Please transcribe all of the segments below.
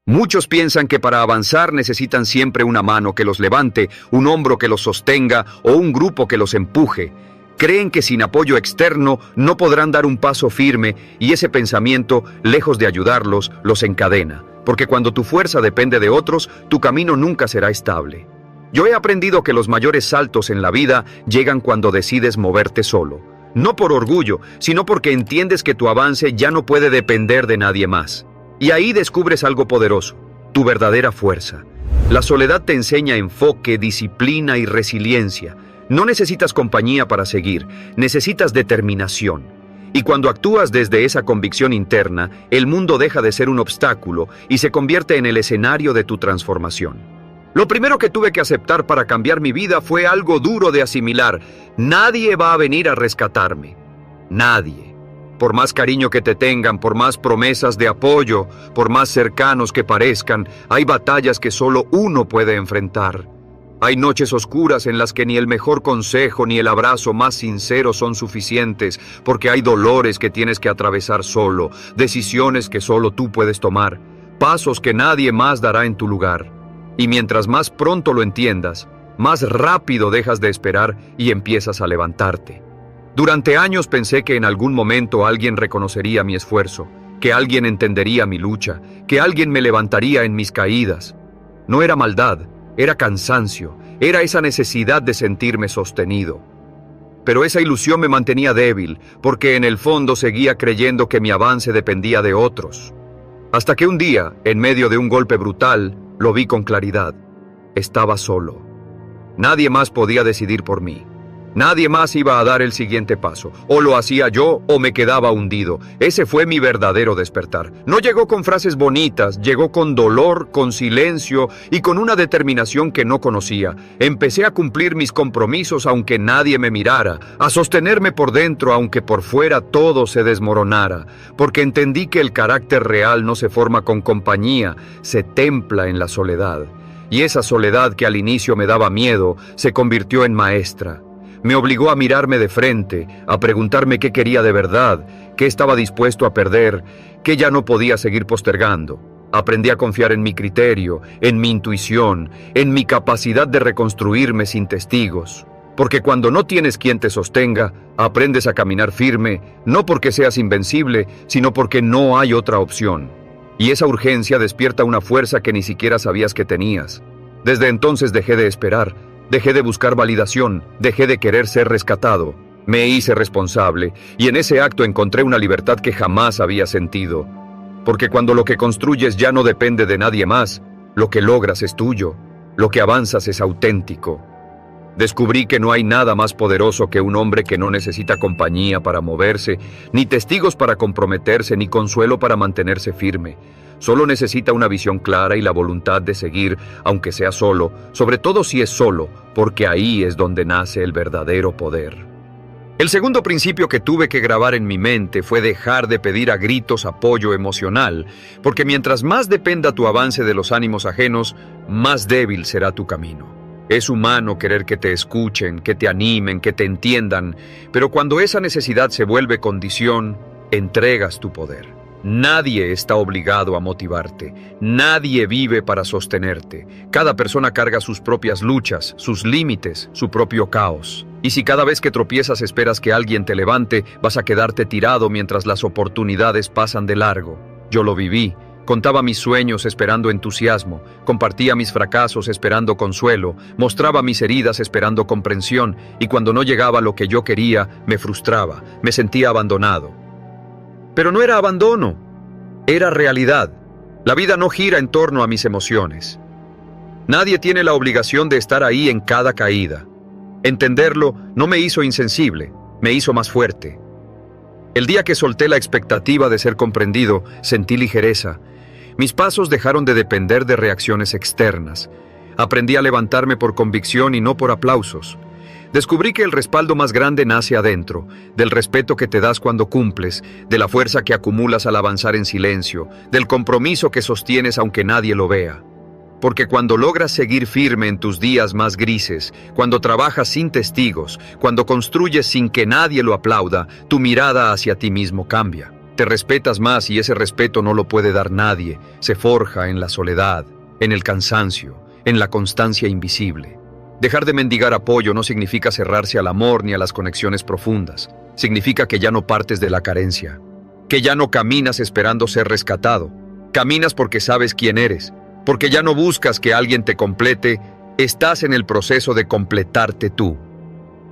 Muchos piensan que para avanzar necesitan siempre una mano que los levante, un hombro que los sostenga o un grupo que los empuje. Creen que sin apoyo externo no podrán dar un paso firme y ese pensamiento, lejos de ayudarlos, los encadena. Porque cuando tu fuerza depende de otros, tu camino nunca será estable. Yo he aprendido que los mayores saltos en la vida llegan cuando decides moverte solo. No por orgullo, sino porque entiendes que tu avance ya no puede depender de nadie más. Y ahí descubres algo poderoso, tu verdadera fuerza. La soledad te enseña enfoque, disciplina y resiliencia. No necesitas compañía para seguir, necesitas determinación. Y cuando actúas desde esa convicción interna, el mundo deja de ser un obstáculo y se convierte en el escenario de tu transformación. Lo primero que tuve que aceptar para cambiar mi vida fue algo duro de asimilar. Nadie va a venir a rescatarme. Nadie. Por más cariño que te tengan, por más promesas de apoyo, por más cercanos que parezcan, hay batallas que solo uno puede enfrentar. Hay noches oscuras en las que ni el mejor consejo ni el abrazo más sincero son suficientes, porque hay dolores que tienes que atravesar solo, decisiones que solo tú puedes tomar, pasos que nadie más dará en tu lugar. Y mientras más pronto lo entiendas, más rápido dejas de esperar y empiezas a levantarte. Durante años pensé que en algún momento alguien reconocería mi esfuerzo, que alguien entendería mi lucha, que alguien me levantaría en mis caídas. No era maldad, era cansancio, era esa necesidad de sentirme sostenido. Pero esa ilusión me mantenía débil, porque en el fondo seguía creyendo que mi avance dependía de otros. Hasta que un día, en medio de un golpe brutal, lo vi con claridad. Estaba solo. Nadie más podía decidir por mí. Nadie más iba a dar el siguiente paso. O lo hacía yo o me quedaba hundido. Ese fue mi verdadero despertar. No llegó con frases bonitas, llegó con dolor, con silencio y con una determinación que no conocía. Empecé a cumplir mis compromisos aunque nadie me mirara, a sostenerme por dentro aunque por fuera todo se desmoronara, porque entendí que el carácter real no se forma con compañía, se templa en la soledad. Y esa soledad que al inicio me daba miedo, se convirtió en maestra. Me obligó a mirarme de frente, a preguntarme qué quería de verdad, qué estaba dispuesto a perder, qué ya no podía seguir postergando. Aprendí a confiar en mi criterio, en mi intuición, en mi capacidad de reconstruirme sin testigos. Porque cuando no tienes quien te sostenga, aprendes a caminar firme, no porque seas invencible, sino porque no hay otra opción. Y esa urgencia despierta una fuerza que ni siquiera sabías que tenías. Desde entonces dejé de esperar. Dejé de buscar validación, dejé de querer ser rescatado. Me hice responsable y en ese acto encontré una libertad que jamás había sentido. Porque cuando lo que construyes ya no depende de nadie más, lo que logras es tuyo, lo que avanzas es auténtico. Descubrí que no hay nada más poderoso que un hombre que no necesita compañía para moverse, ni testigos para comprometerse, ni consuelo para mantenerse firme. Solo necesita una visión clara y la voluntad de seguir, aunque sea solo, sobre todo si es solo, porque ahí es donde nace el verdadero poder. El segundo principio que tuve que grabar en mi mente fue dejar de pedir a gritos apoyo emocional, porque mientras más dependa tu avance de los ánimos ajenos, más débil será tu camino. Es humano querer que te escuchen, que te animen, que te entiendan, pero cuando esa necesidad se vuelve condición, entregas tu poder. Nadie está obligado a motivarte, nadie vive para sostenerte. Cada persona carga sus propias luchas, sus límites, su propio caos. Y si cada vez que tropiezas esperas que alguien te levante, vas a quedarte tirado mientras las oportunidades pasan de largo. Yo lo viví. Contaba mis sueños esperando entusiasmo, compartía mis fracasos esperando consuelo, mostraba mis heridas esperando comprensión, y cuando no llegaba lo que yo quería, me frustraba, me sentía abandonado. Pero no era abandono, era realidad. La vida no gira en torno a mis emociones. Nadie tiene la obligación de estar ahí en cada caída. Entenderlo no me hizo insensible, me hizo más fuerte. El día que solté la expectativa de ser comprendido, sentí ligereza. Mis pasos dejaron de depender de reacciones externas. Aprendí a levantarme por convicción y no por aplausos. Descubrí que el respaldo más grande nace adentro, del respeto que te das cuando cumples, de la fuerza que acumulas al avanzar en silencio, del compromiso que sostienes aunque nadie lo vea. Porque cuando logras seguir firme en tus días más grises, cuando trabajas sin testigos, cuando construyes sin que nadie lo aplauda, tu mirada hacia ti mismo cambia. Te respetas más y ese respeto no lo puede dar nadie. Se forja en la soledad, en el cansancio, en la constancia invisible. Dejar de mendigar apoyo no significa cerrarse al amor ni a las conexiones profundas. Significa que ya no partes de la carencia, que ya no caminas esperando ser rescatado. Caminas porque sabes quién eres, porque ya no buscas que alguien te complete, estás en el proceso de completarte tú.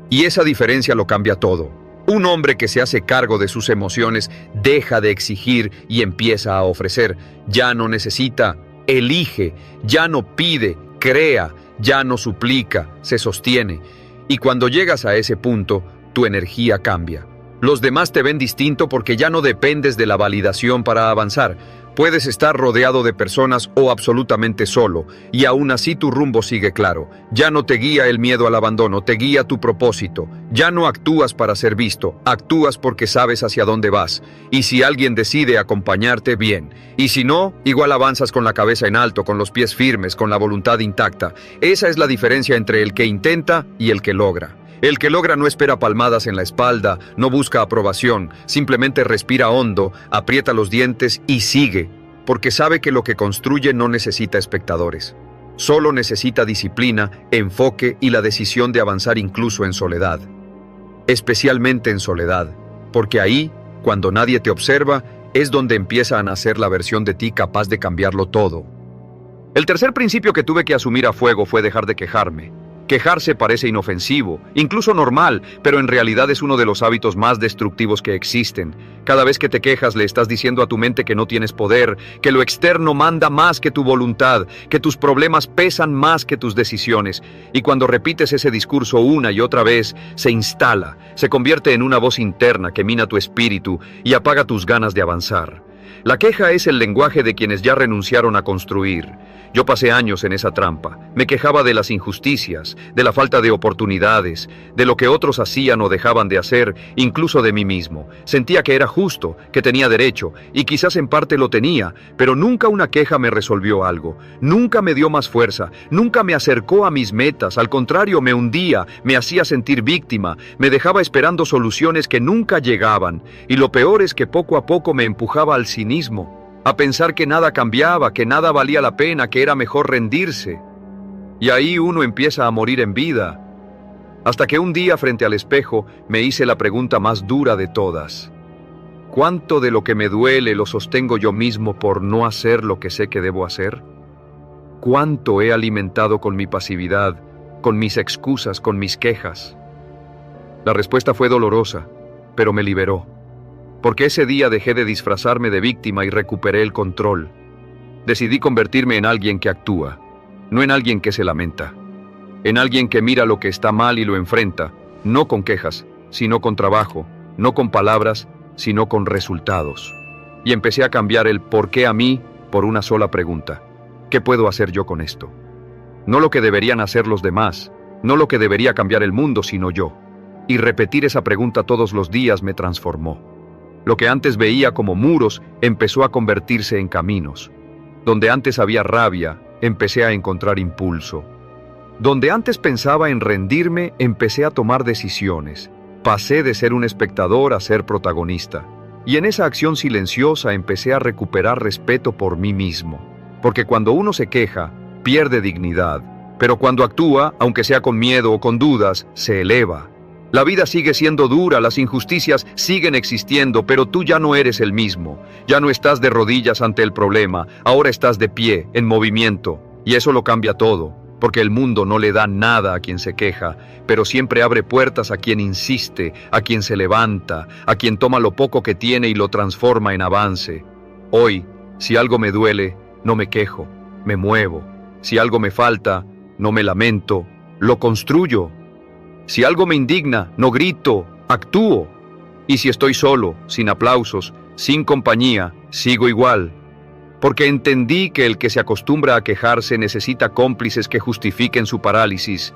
Y esa diferencia lo cambia todo. Un hombre que se hace cargo de sus emociones deja de exigir y empieza a ofrecer. Ya no necesita, elige, ya no pide, crea, ya no suplica, se sostiene. Y cuando llegas a ese punto, tu energía cambia. Los demás te ven distinto porque ya no dependes de la validación para avanzar. Puedes estar rodeado de personas o absolutamente solo, y aún así tu rumbo sigue claro. Ya no te guía el miedo al abandono, te guía tu propósito. Ya no actúas para ser visto, actúas porque sabes hacia dónde vas. Y si alguien decide acompañarte, bien. Y si no, igual avanzas con la cabeza en alto, con los pies firmes, con la voluntad intacta. Esa es la diferencia entre el que intenta y el que logra. El que logra no espera palmadas en la espalda, no busca aprobación, simplemente respira hondo, aprieta los dientes y sigue, porque sabe que lo que construye no necesita espectadores. Solo necesita disciplina, enfoque y la decisión de avanzar incluso en soledad. Especialmente en soledad, porque ahí, cuando nadie te observa, es donde empieza a nacer la versión de ti capaz de cambiarlo todo. El tercer principio que tuve que asumir a fuego fue dejar de quejarme. Quejarse parece inofensivo, incluso normal, pero en realidad es uno de los hábitos más destructivos que existen. Cada vez que te quejas le estás diciendo a tu mente que no tienes poder, que lo externo manda más que tu voluntad, que tus problemas pesan más que tus decisiones. Y cuando repites ese discurso una y otra vez, se instala, se convierte en una voz interna que mina tu espíritu y apaga tus ganas de avanzar. La queja es el lenguaje de quienes ya renunciaron a construir. Yo pasé años en esa trampa. Me quejaba de las injusticias, de la falta de oportunidades, de lo que otros hacían o dejaban de hacer, incluso de mí mismo. Sentía que era justo, que tenía derecho, y quizás en parte lo tenía, pero nunca una queja me resolvió algo. Nunca me dio más fuerza, nunca me acercó a mis metas, al contrario, me hundía, me hacía sentir víctima, me dejaba esperando soluciones que nunca llegaban, y lo peor es que poco a poco me empujaba al cinismo. A pensar que nada cambiaba, que nada valía la pena, que era mejor rendirse. Y ahí uno empieza a morir en vida. Hasta que un día frente al espejo me hice la pregunta más dura de todas. ¿Cuánto de lo que me duele lo sostengo yo mismo por no hacer lo que sé que debo hacer? ¿Cuánto he alimentado con mi pasividad, con mis excusas, con mis quejas? La respuesta fue dolorosa, pero me liberó. Porque ese día dejé de disfrazarme de víctima y recuperé el control. Decidí convertirme en alguien que actúa, no en alguien que se lamenta. En alguien que mira lo que está mal y lo enfrenta, no con quejas, sino con trabajo, no con palabras, sino con resultados. Y empecé a cambiar el por qué a mí por una sola pregunta. ¿Qué puedo hacer yo con esto? No lo que deberían hacer los demás, no lo que debería cambiar el mundo, sino yo. Y repetir esa pregunta todos los días me transformó. Lo que antes veía como muros empezó a convertirse en caminos. Donde antes había rabia, empecé a encontrar impulso. Donde antes pensaba en rendirme, empecé a tomar decisiones. Pasé de ser un espectador a ser protagonista. Y en esa acción silenciosa empecé a recuperar respeto por mí mismo. Porque cuando uno se queja, pierde dignidad. Pero cuando actúa, aunque sea con miedo o con dudas, se eleva. La vida sigue siendo dura, las injusticias siguen existiendo, pero tú ya no eres el mismo. Ya no estás de rodillas ante el problema, ahora estás de pie, en movimiento. Y eso lo cambia todo, porque el mundo no le da nada a quien se queja, pero siempre abre puertas a quien insiste, a quien se levanta, a quien toma lo poco que tiene y lo transforma en avance. Hoy, si algo me duele, no me quejo, me muevo. Si algo me falta, no me lamento, lo construyo. Si algo me indigna, no grito, actúo. Y si estoy solo, sin aplausos, sin compañía, sigo igual. Porque entendí que el que se acostumbra a quejarse necesita cómplices que justifiquen su parálisis.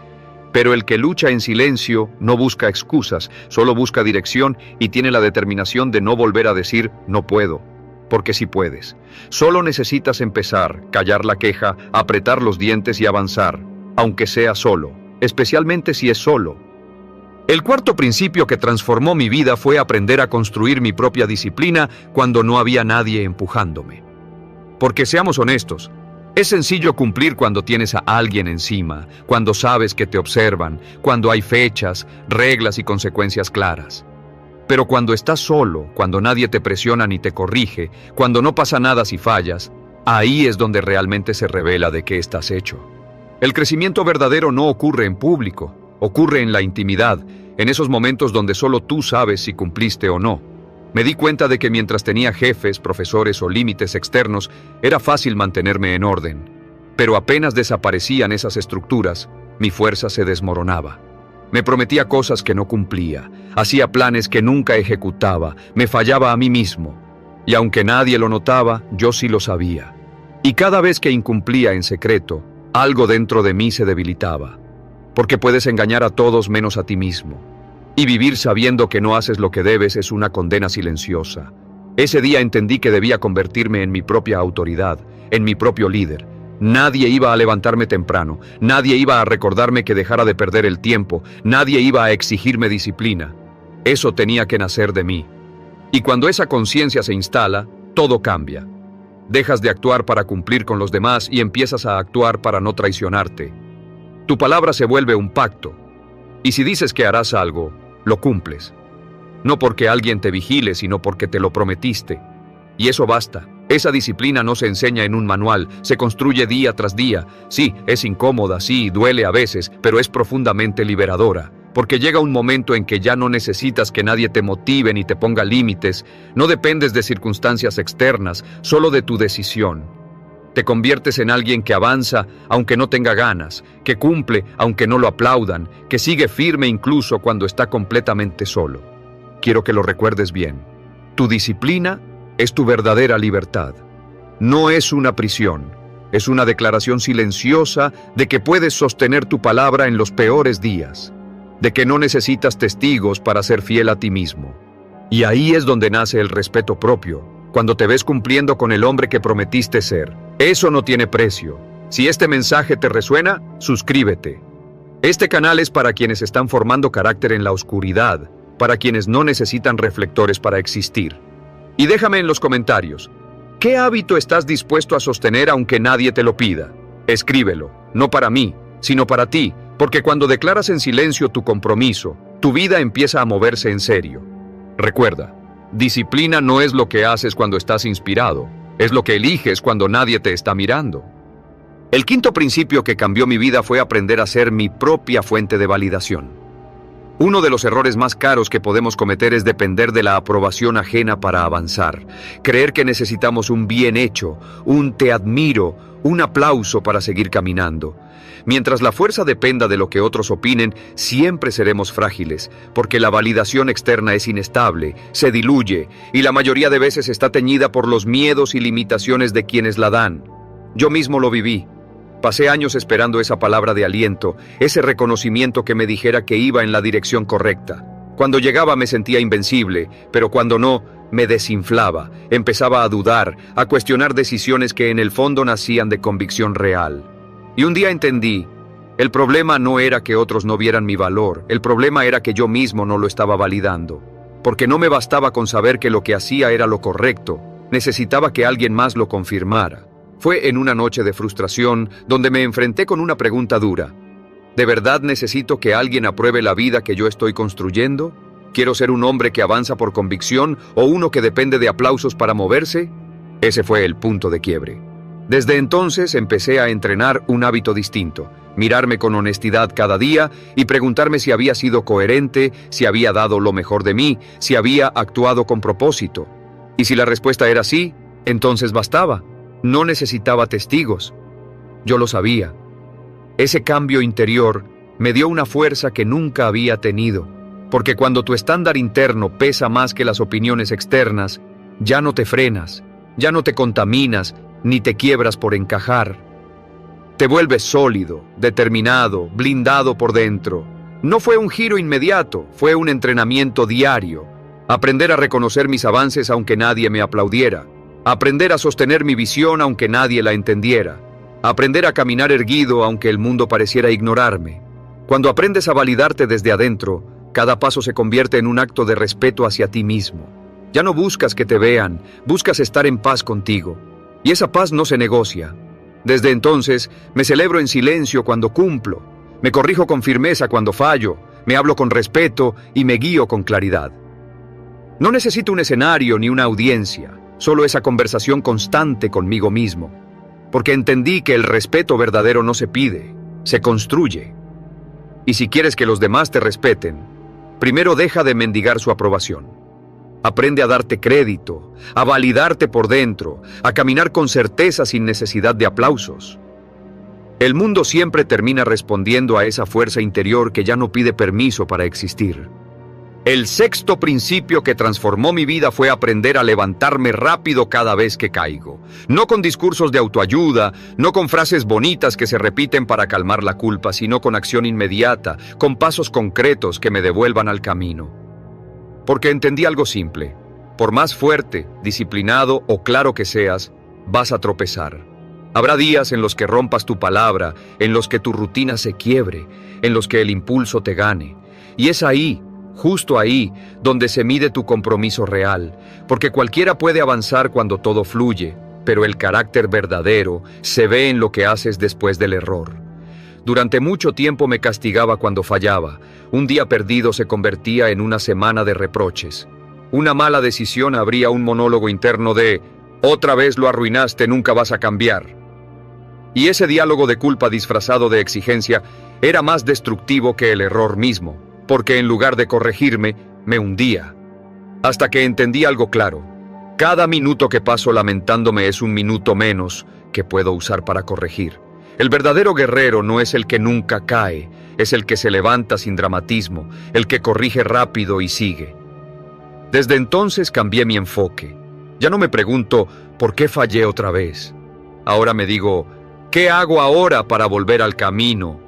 Pero el que lucha en silencio no busca excusas, solo busca dirección y tiene la determinación de no volver a decir no puedo. Porque sí puedes. Solo necesitas empezar, callar la queja, apretar los dientes y avanzar, aunque sea solo. Especialmente si es solo. El cuarto principio que transformó mi vida fue aprender a construir mi propia disciplina cuando no había nadie empujándome. Porque seamos honestos, es sencillo cumplir cuando tienes a alguien encima, cuando sabes que te observan, cuando hay fechas, reglas y consecuencias claras. Pero cuando estás solo, cuando nadie te presiona ni te corrige, cuando no pasa nada si fallas, ahí es donde realmente se revela de qué estás hecho. El crecimiento verdadero no ocurre en público, ocurre en la intimidad, en esos momentos donde solo tú sabes si cumpliste o no. Me di cuenta de que mientras tenía jefes, profesores o límites externos, era fácil mantenerme en orden. Pero apenas desaparecían esas estructuras, mi fuerza se desmoronaba. Me prometía cosas que no cumplía, hacía planes que nunca ejecutaba, me fallaba a mí mismo. Y aunque nadie lo notaba, yo sí lo sabía. Y cada vez que incumplía en secreto, algo dentro de mí se debilitaba. Porque puedes engañar a todos menos a ti mismo. Y vivir sabiendo que no haces lo que debes es una condena silenciosa. Ese día entendí que debía convertirme en mi propia autoridad, en mi propio líder. Nadie iba a levantarme temprano, nadie iba a recordarme que dejara de perder el tiempo, nadie iba a exigirme disciplina. Eso tenía que nacer de mí. Y cuando esa conciencia se instala, todo cambia. Dejas de actuar para cumplir con los demás y empiezas a actuar para no traicionarte. Tu palabra se vuelve un pacto. Y si dices que harás algo, lo cumples. No porque alguien te vigile, sino porque te lo prometiste. Y eso basta. Esa disciplina no se enseña en un manual, se construye día tras día. Sí, es incómoda, sí, duele a veces, pero es profundamente liberadora. Porque llega un momento en que ya no necesitas que nadie te motive ni te ponga límites. No dependes de circunstancias externas, solo de tu decisión. Te conviertes en alguien que avanza aunque no tenga ganas, que cumple aunque no lo aplaudan, que sigue firme incluso cuando está completamente solo. Quiero que lo recuerdes bien. Tu disciplina es tu verdadera libertad. No es una prisión, es una declaración silenciosa de que puedes sostener tu palabra en los peores días, de que no necesitas testigos para ser fiel a ti mismo. Y ahí es donde nace el respeto propio, cuando te ves cumpliendo con el hombre que prometiste ser. Eso no tiene precio. Si este mensaje te resuena, suscríbete. Este canal es para quienes están formando carácter en la oscuridad, para quienes no necesitan reflectores para existir. Y déjame en los comentarios, ¿qué hábito estás dispuesto a sostener aunque nadie te lo pida? Escríbelo, no para mí, sino para ti, porque cuando declaras en silencio tu compromiso, tu vida empieza a moverse en serio. Recuerda, disciplina no es lo que haces cuando estás inspirado, es lo que eliges cuando nadie te está mirando. El quinto principio que cambió mi vida fue aprender a ser mi propia fuente de validación. Uno de los errores más caros que podemos cometer es depender de la aprobación ajena para avanzar. Creer que necesitamos un bien hecho, un te admiro, un aplauso para seguir caminando. Mientras la fuerza dependa de lo que otros opinen, siempre seremos frágiles, porque la validación externa es inestable, se diluye, y la mayoría de veces está teñida por los miedos y limitaciones de quienes la dan. Yo mismo lo viví. Pasé años esperando esa palabra de aliento, ese reconocimiento que me dijera que iba en la dirección correcta. Cuando llegaba me sentía invencible, pero cuando no, me desinflaba, empezaba a dudar, a cuestionar decisiones que en el fondo nacían de convicción real. Y un día entendí, el problema no era que otros no vieran mi valor, el problema era que yo mismo no lo estaba validando. Porque no me bastaba con saber que lo que hacía era lo correcto, necesitaba que alguien más lo confirmara. Fue en una noche de frustración donde me enfrenté con una pregunta dura. ¿De verdad necesito que alguien apruebe la vida que yo estoy construyendo? ¿Quiero ser un hombre que avanza por convicción o uno que depende de aplausos para moverse? Ese fue el punto de quiebre. Desde entonces empecé a entrenar un hábito distinto, mirarme con honestidad cada día y preguntarme si había sido coherente, si había dado lo mejor de mí, si había actuado con propósito. Y si la respuesta era sí, entonces bastaba. No necesitaba testigos. Yo lo sabía. Ese cambio interior me dio una fuerza que nunca había tenido, porque cuando tu estándar interno pesa más que las opiniones externas, ya no te frenas, ya no te contaminas, ni te quiebras por encajar. Te vuelves sólido, determinado, blindado por dentro. No fue un giro inmediato, fue un entrenamiento diario. Aprender a reconocer mis avances aunque nadie me aplaudiera. Aprender a sostener mi visión aunque nadie la entendiera. Aprender a caminar erguido aunque el mundo pareciera ignorarme. Cuando aprendes a validarte desde adentro, Cada paso se convierte en un acto de respeto hacia ti mismo. Ya no buscas que te vean, buscas estar en paz contigo. Y esa paz no se negocia. Desde entonces, me celebro en silencio cuando cumplo. Me corrijo con firmeza cuando fallo. Me hablo con respeto y me guío con claridad. No necesito un escenario ni una audiencia, solo esa conversación constante conmigo mismo. Porque entendí que el respeto verdadero no se pide, se construye. Y si quieres que los demás te respeten, primero deja de mendigar su aprobación. Aprende a darte crédito, a validarte por dentro, a caminar con certeza sin necesidad de aplausos. El mundo siempre termina respondiendo a esa fuerza interior que ya no pide permiso para existir. El sexto principio que transformó mi vida fue aprender a levantarme rápido cada vez que caigo. No con discursos de autoayuda, no con frases bonitas que se repiten para calmar la culpa, sino con acción inmediata, con pasos concretos que me devuelvan al camino. Porque entendí algo simple: por más fuerte, disciplinado o claro que seas, vas a tropezar. Habrá días en los que rompas tu palabra, en los que tu rutina se quiebre, en los que el impulso te gane. Y es ahí, justo ahí, donde se mide tu compromiso real, porque cualquiera puede avanzar cuando todo fluye, pero el carácter verdadero se ve en lo que haces después del error. Durante mucho tiempo me castigaba cuando fallaba. Un día perdido se convertía en una semana de reproches. Una mala decisión abría un monólogo interno de «otra vez lo arruinaste, nunca vas a cambiar». Y ese diálogo de culpa disfrazado de exigencia era más destructivo que el error mismo, porque en lugar de corregirme, me hundía. Hasta que entendí algo claro: cada minuto que paso lamentándome es un minuto menos que puedo usar para corregir. El verdadero guerrero no es el que nunca cae, es el que se levanta sin dramatismo, el que corrige rápido y sigue. Desde entonces cambié mi enfoque. Ya no me pregunto ¿por qué fallé otra vez? Ahora me digo ¿qué hago ahora para volver al camino?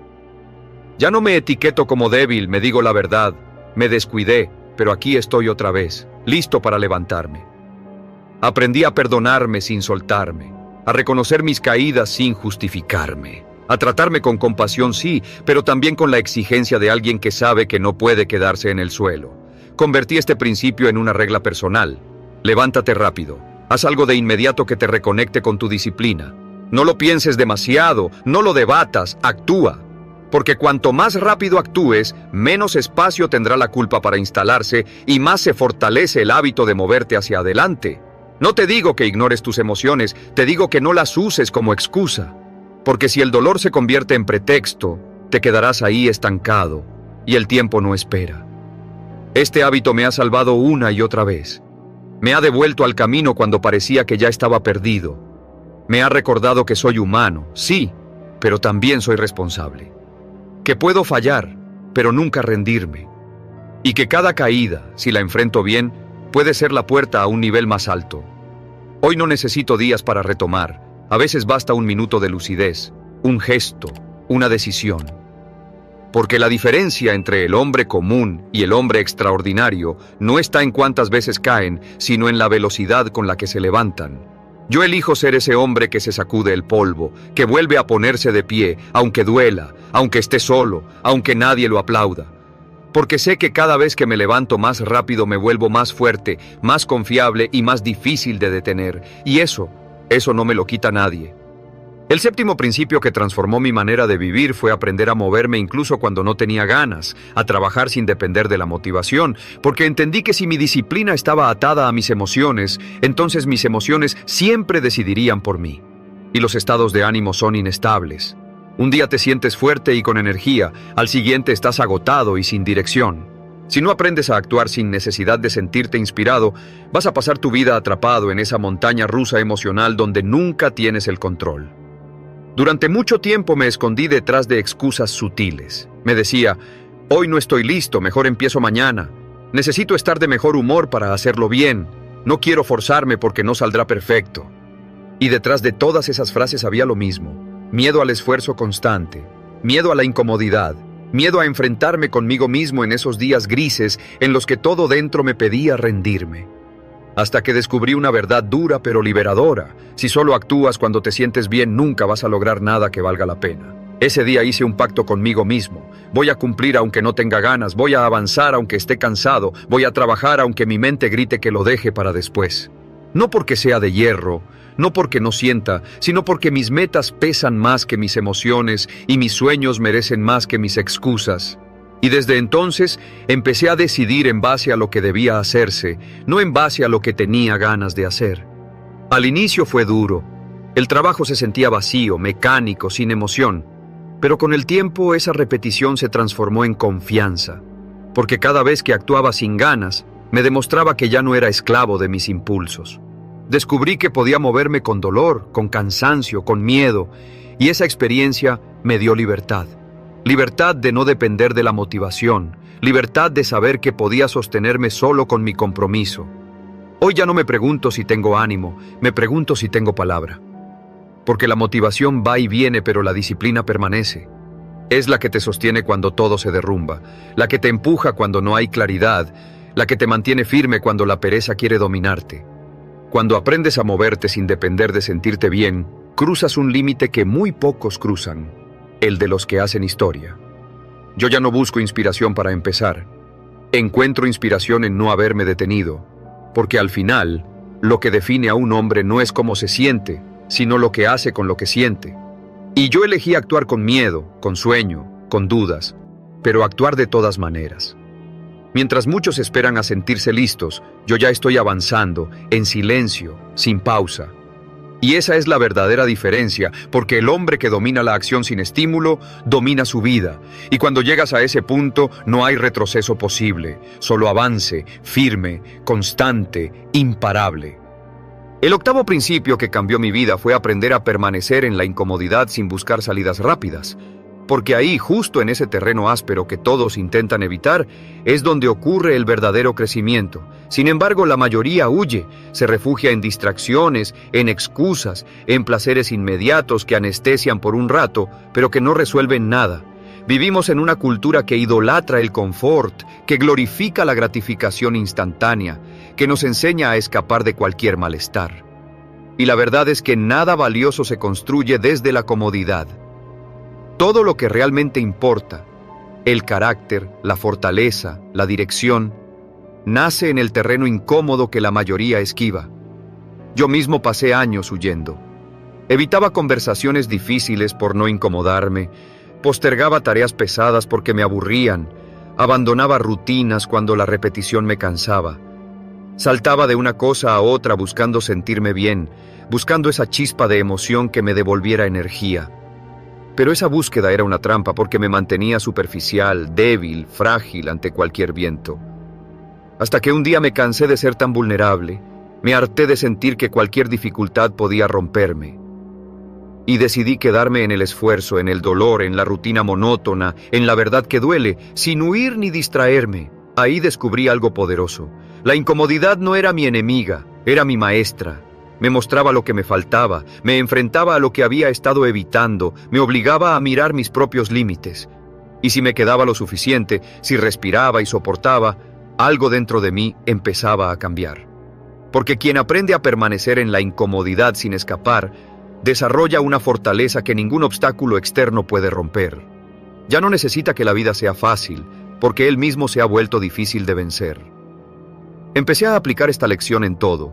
Ya no me etiqueto como débil, me digo la verdad. Me descuidé, pero aquí estoy otra vez, listo para levantarme. Aprendí a perdonarme sin soltarme, a reconocer mis caídas sin justificarme, a tratarme con compasión, sí, pero también con la exigencia de alguien que sabe que no puede quedarse en el suelo. Convertí este principio en una regla personal. Levántate rápido, haz algo de inmediato que te reconecte con tu disciplina. No lo pienses demasiado, no lo debatas, actúa. Porque cuanto más rápido actúes, menos espacio tendrá la culpa para instalarse y más se fortalece el hábito de moverte hacia adelante. No te digo que ignores tus emociones, te digo que no las uses como excusa. Porque si el dolor se convierte en pretexto, te quedarás ahí estancado y el tiempo no espera. Este hábito me ha salvado una y otra vez. Me ha devuelto al camino cuando parecía que ya estaba perdido. Me ha recordado que soy humano, sí, pero también soy responsable. Que puedo fallar, pero nunca rendirme. Y que cada caída, si la enfrento bien, puede ser la puerta a un nivel más alto. Hoy no necesito días para retomar. A veces basta un minuto de lucidez, un gesto, una decisión. Porque la diferencia entre el hombre común y el hombre extraordinario no está en cuántas veces caen, sino en la velocidad con la que se levantan. Yo elijo ser ese hombre que se sacude el polvo, que vuelve a ponerse de pie, aunque duela, aunque esté solo, aunque nadie lo aplauda. Porque sé que cada vez que me levanto más rápido me vuelvo más fuerte, más confiable y más difícil de detener. Y eso no me lo quita nadie. El séptimo principio que transformó mi manera de vivir fue aprender a moverme incluso cuando no tenía ganas, a trabajar sin depender de la motivación, porque entendí que si mi disciplina estaba atada a mis emociones, entonces mis emociones siempre decidirían por mí. Y los estados de ánimo son inestables. Un día te sientes fuerte y con energía, al siguiente estás agotado y sin dirección. Si no aprendes a actuar sin necesidad de sentirte inspirado, vas a pasar tu vida atrapado en esa montaña rusa emocional donde nunca tienes el control. Durante mucho tiempo me escondí detrás de excusas sutiles. Me decía, hoy no estoy listo, mejor empiezo mañana. Necesito estar de mejor humor para hacerlo bien. No quiero forzarme porque no saldrá perfecto. Y detrás de todas esas frases había lo mismo: miedo al esfuerzo constante, miedo a la incomodidad, miedo a enfrentarme conmigo mismo en esos días grises en los que todo dentro me pedía rendirme. Hasta que descubrí una verdad dura pero liberadora: si solo actúas cuando te sientes bien, nunca vas a lograr nada que valga la pena. Ese día hice un pacto conmigo mismo. Voy a cumplir aunque no tenga ganas, voy a avanzar aunque esté cansado, voy a trabajar aunque mi mente grite que lo deje para después. No porque sea de hierro, no porque no sienta, sino porque mis metas pesan más que mis emociones y mis sueños merecen más que mis excusas. Y desde entonces empecé a decidir en base a lo que debía hacerse, no en base a lo que tenía ganas de hacer. Al inicio fue duro. El trabajo se sentía vacío, mecánico, sin emoción. Pero con el tiempo esa repetición se transformó en confianza, porque cada vez que actuaba sin ganas, me demostraba que ya no era esclavo de mis impulsos. Descubrí que podía moverme con dolor, con cansancio, con miedo, y esa experiencia me dio libertad. Libertad de no depender de la motivación, libertad de saber que podía sostenerme solo con mi compromiso. Hoy ya no me pregunto si tengo ánimo, me pregunto si tengo palabra. Porque la motivación va y viene, pero la disciplina permanece. Es la que te sostiene cuando todo se derrumba, la que te empuja cuando no hay claridad, la que te mantiene firme cuando la pereza quiere dominarte. Cuando aprendes a moverte sin depender de sentirte bien, cruzas un límite que muy pocos cruzan, el de los que hacen historia. Yo ya no busco inspiración para empezar. Encuentro inspiración en no haberme detenido, porque al final, lo que define a un hombre no es cómo se siente, sino lo que hace con lo que siente. Y yo elegí actuar con miedo, con sueño, con dudas, pero actuar de todas maneras. Mientras muchos esperan a sentirse listos, yo ya estoy avanzando, en silencio, sin pausa. Y esa es la verdadera diferencia, porque el hombre que domina la acción sin estímulo, domina su vida. Y cuando llegas a ese punto, no hay retroceso posible, solo avance, firme, constante, imparable. El octavo principio que cambió mi vida fue aprender a permanecer en la incomodidad sin buscar salidas rápidas. Porque ahí, justo en ese terreno áspero que todos intentan evitar, es donde ocurre el verdadero crecimiento. Sin embargo, la mayoría huye, se refugia en distracciones, en excusas, en placeres inmediatos que anestesian por un rato, pero que no resuelven nada. Vivimos en una cultura que idolatra el confort, que glorifica la gratificación instantánea, que nos enseña a escapar de cualquier malestar. Y la verdad es que nada valioso se construye desde la comodidad. Todo lo que realmente importa, el carácter, la fortaleza, la dirección, nace en el terreno incómodo que la mayoría esquiva. Yo mismo pasé años huyendo. Evitaba conversaciones difíciles por no incomodarme, postergaba tareas pesadas porque me aburrían, abandonaba rutinas cuando la repetición me cansaba. Saltaba de una cosa a otra buscando sentirme bien, buscando esa chispa de emoción que me devolviera energía. Pero esa búsqueda era una trampa porque me mantenía superficial, débil, frágil ante cualquier viento. Hasta que un día me cansé de ser tan vulnerable, me harté de sentir que cualquier dificultad podía romperme. Y decidí quedarme en el esfuerzo, en el dolor, en la rutina monótona, en la verdad que duele, sin huir ni distraerme. Ahí descubrí algo poderoso. La incomodidad no era mi enemiga, era mi maestra. Me mostraba lo que me faltaba, me enfrentaba a lo que había estado evitando, me obligaba a mirar mis propios límites. Y si me quedaba lo suficiente, si respiraba y soportaba, algo dentro de mí empezaba a cambiar. Porque quien aprende a permanecer en la incomodidad sin escapar, desarrolla una fortaleza que ningún obstáculo externo puede romper. Ya no necesita que la vida sea fácil, porque él mismo se ha vuelto difícil de vencer. Empecé a aplicar esta lección en todo.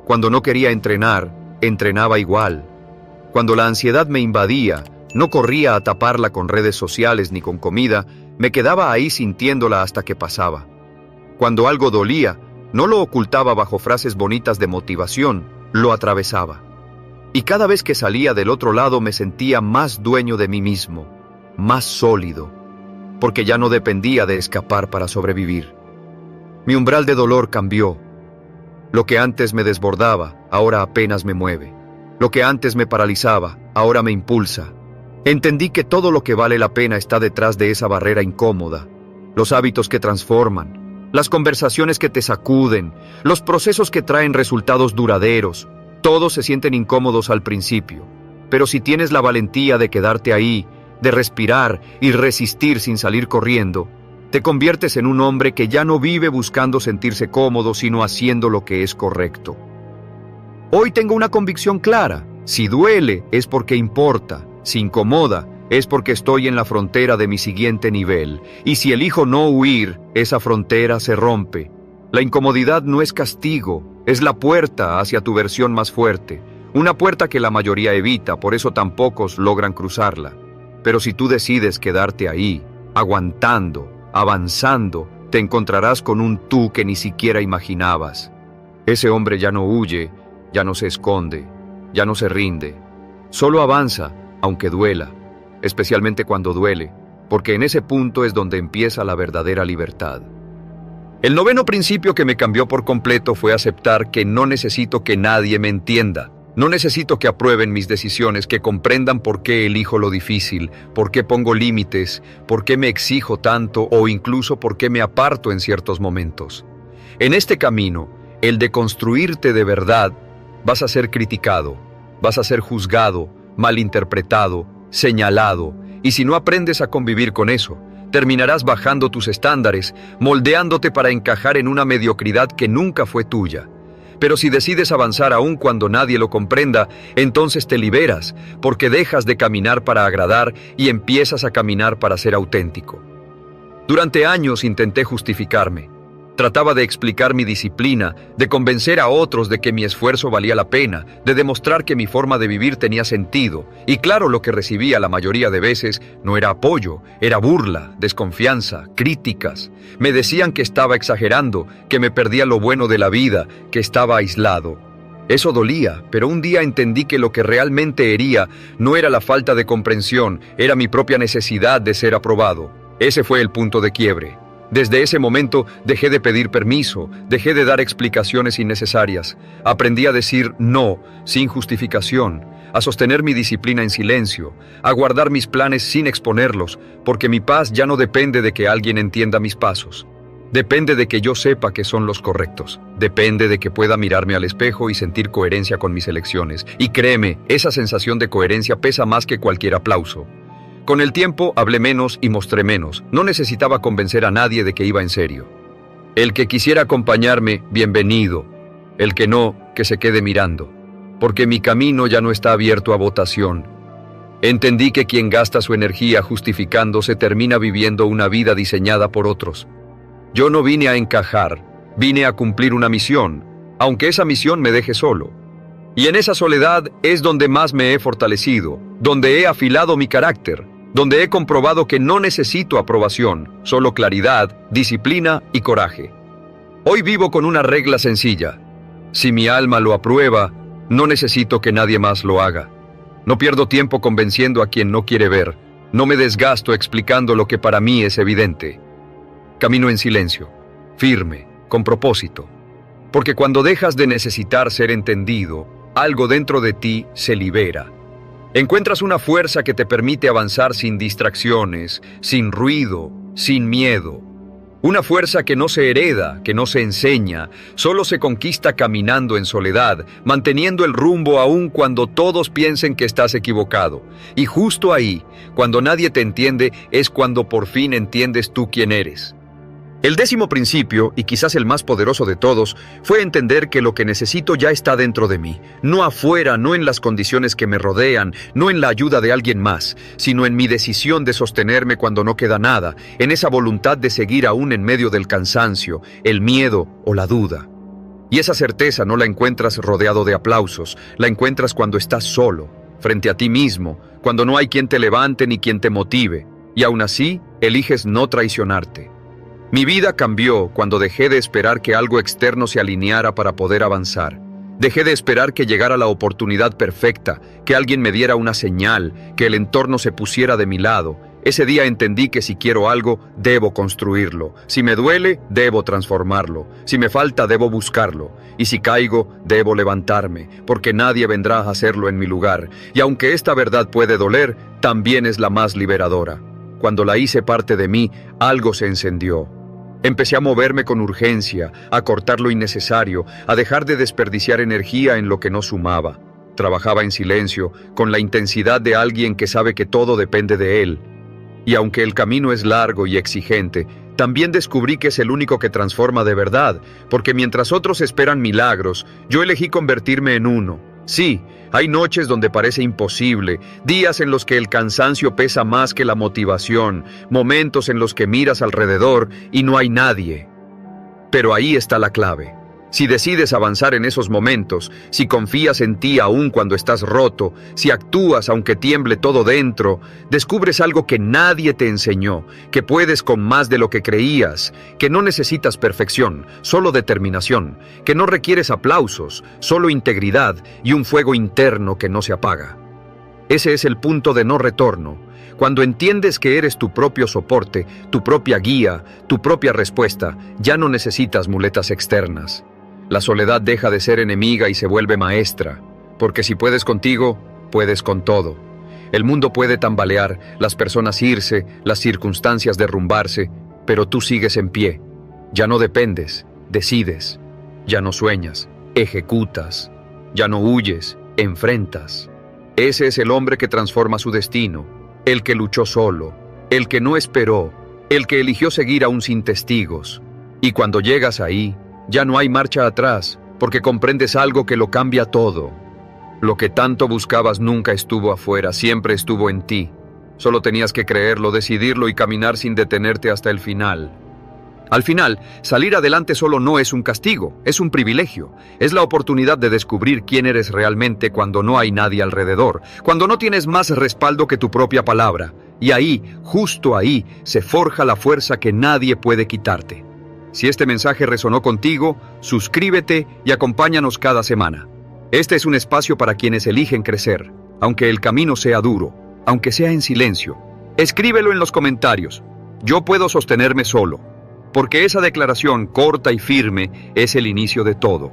Cuando no quería entrenar, entrenaba igual. Cuando la ansiedad me invadía, no corría a taparla con redes sociales ni con comida, me quedaba ahí sintiéndola hasta que pasaba. Cuando algo dolía, no lo ocultaba bajo frases bonitas de motivación, lo atravesaba. Y cada vez que salía del otro lado me sentía más dueño de mí mismo, más sólido, porque ya no dependía de escapar para sobrevivir. Mi umbral de dolor cambió. Lo que antes me desbordaba, ahora apenas me mueve. Lo que antes me paralizaba, ahora me impulsa. Entendí que todo lo que vale la pena está detrás de esa barrera incómoda. Los hábitos que transforman, las conversaciones que te sacuden, los procesos que traen resultados duraderos. Todos se sienten incómodos al principio, pero si tienes la valentía de quedarte ahí, de respirar y resistir sin salir corriendo, te conviertes en un hombre que ya no vive buscando sentirse cómodo, sino haciendo lo que es correcto. Hoy tengo una convicción clara: si duele es porque importa, si incomoda es porque estoy en la frontera de mi siguiente nivel, y si elijo no huir, esa frontera se rompe. La incomodidad no es castigo, es la puerta hacia tu versión más fuerte, una puerta que la mayoría evita, por eso tan pocos logran cruzarla. Pero si tú decides quedarte ahí, aguantando, avanzando, te encontrarás con un tú que ni siquiera imaginabas. Ese hombre ya no huye, ya no se esconde, ya no se rinde. Solo avanza, aunque duela, especialmente cuando duele, porque en ese punto es donde empieza la verdadera libertad. El noveno principio que me cambió por completo fue aceptar que no necesito que nadie me entienda. No necesito que aprueben mis decisiones, que comprendan por qué elijo lo difícil, por qué pongo límites, por qué me exijo tanto o incluso por qué me aparto en ciertos momentos. En este camino, el de construirte de verdad, vas a ser criticado, vas a ser juzgado, malinterpretado, señalado, y si no aprendes a convivir con eso, terminarás bajando tus estándares, moldeándote para encajar en una mediocridad que nunca fue tuya. Pero si decides avanzar aún cuando nadie lo comprenda, entonces te liberas, porque dejas de caminar para agradar y empiezas a caminar para ser auténtico. Durante años intenté justificarme. Trataba de explicar mi disciplina, de convencer a otros de que mi esfuerzo valía la pena, de demostrar que mi forma de vivir tenía sentido. Y claro, lo que recibía la mayoría de veces no era apoyo, era burla, desconfianza, críticas. Me decían que estaba exagerando, que me perdía lo bueno de la vida, que estaba aislado. Eso dolía, pero un día entendí que lo que realmente hería no era la falta de comprensión, era mi propia necesidad de ser aprobado. Ese fue el punto de quiebre. Desde ese momento dejé de pedir permiso, dejé de dar explicaciones innecesarias. Aprendí a decir no, sin justificación, a sostener mi disciplina en silencio, a guardar mis planes sin exponerlos, porque mi paz ya no depende de que alguien entienda mis pasos. Depende de que yo sepa que son los correctos. Depende de que pueda mirarme al espejo y sentir coherencia con mis elecciones. Y créeme, esa sensación de coherencia pesa más que cualquier aplauso. Con el tiempo hablé menos y mostré menos. No necesitaba convencer a nadie de que iba en serio. El que quisiera acompañarme, bienvenido. El que no, que se quede mirando. Porque mi camino ya no está abierto a votación. Entendí que quien gasta su energía justificándose termina viviendo una vida diseñada por otros. Yo no vine a encajar, vine a cumplir una misión, aunque esa misión me deje solo. Y en esa soledad es donde más me he fortalecido, donde he afilado mi carácter, donde he comprobado que no necesito aprobación, solo claridad, disciplina y coraje. Hoy vivo con una regla sencilla. Si mi alma lo aprueba, no necesito que nadie más lo haga. No pierdo tiempo convenciendo a quien no quiere ver. No me desgasto explicando lo que para mí es evidente. Camino en silencio, firme, con propósito. Porque cuando dejas de necesitar ser entendido, algo dentro de ti se libera. Encuentras una fuerza que te permite avanzar sin distracciones, sin ruido, sin miedo. Una fuerza que no se hereda, que no se enseña, solo se conquista caminando en soledad, manteniendo el rumbo aun cuando todos piensen que estás equivocado. Y justo ahí, cuando nadie te entiende, es cuando por fin entiendes tú quién eres. El 10º principio, y quizás el más poderoso de todos, fue entender que lo que necesito ya está dentro de mí, no afuera, no en las condiciones que me rodean, no en la ayuda de alguien más, sino en mi decisión de sostenerme cuando no queda nada, en esa voluntad de seguir aún en medio del cansancio, el miedo o la duda. Y esa certeza no la encuentras rodeado de aplausos, la encuentras cuando estás solo, frente a ti mismo, cuando no hay quien te levante ni quien te motive, y aún así eliges no traicionarte. Mi vida cambió cuando dejé de esperar que algo externo se alineara para poder avanzar. Dejé de esperar que llegara la oportunidad perfecta, que alguien me diera una señal, que el entorno se pusiera de mi lado. Ese día entendí que si quiero algo, debo construirlo. Si me duele, debo transformarlo. Si me falta, debo buscarlo. Y si caigo, debo levantarme, porque nadie vendrá a hacerlo en mi lugar. Y aunque esta verdad puede doler, también es la más liberadora. Cuando la hice parte de mí, algo se encendió. Empecé a moverme con urgencia, a cortar lo innecesario, a dejar de desperdiciar energía en lo que no sumaba. Trabajaba en silencio, con la intensidad de alguien que sabe que todo depende de él. Y aunque el camino es largo y exigente, también descubrí que es el único que transforma de verdad, porque mientras otros esperan milagros, yo elegí convertirme en uno. Sí, hay noches donde parece imposible, días en los que el cansancio pesa más que la motivación, momentos en los que miras alrededor y no hay nadie. Pero ahí está la clave. Si decides avanzar en esos momentos, si confías en ti aún cuando estás roto, si actúas aunque tiemble todo dentro, descubres algo que nadie te enseñó, que puedes con más de lo que creías, que no necesitas perfección, solo determinación, que no requieres aplausos, solo integridad y un fuego interno que no se apaga. Ese es el punto de no retorno. Cuando entiendes que eres tu propio soporte, tu propia guía, tu propia respuesta, ya no necesitas muletas externas. La soledad deja de ser enemiga y se vuelve maestra, porque si puedes contigo, puedes con todo. El mundo puede tambalear, las personas irse, las circunstancias derrumbarse, pero tú sigues en pie. Ya no dependes, decides. Ya no sueñas, ejecutas. Ya no huyes, enfrentas. Ese es el hombre que transforma su destino, el que luchó solo, el que no esperó, el que eligió seguir aún sin testigos. Y cuando llegas ahí, ya no hay marcha atrás, porque comprendes algo que lo cambia todo. Lo que tanto buscabas nunca estuvo afuera, siempre estuvo en ti. Solo tenías que creerlo, decidirlo y caminar sin detenerte hasta el final. Al final, salir adelante solo no es un castigo, es un privilegio. Es la oportunidad de descubrir quién eres realmente cuando no hay nadie alrededor, cuando no tienes más respaldo que tu propia palabra. Y ahí, justo ahí, se forja la fuerza que nadie puede quitarte. Si este mensaje resonó contigo, suscríbete y acompáñanos cada semana. Este es un espacio para quienes eligen crecer, aunque el camino sea duro, aunque sea en silencio. Escríbelo en los comentarios. Yo puedo sostenerme solo, porque esa declaración corta y firme es el inicio de todo.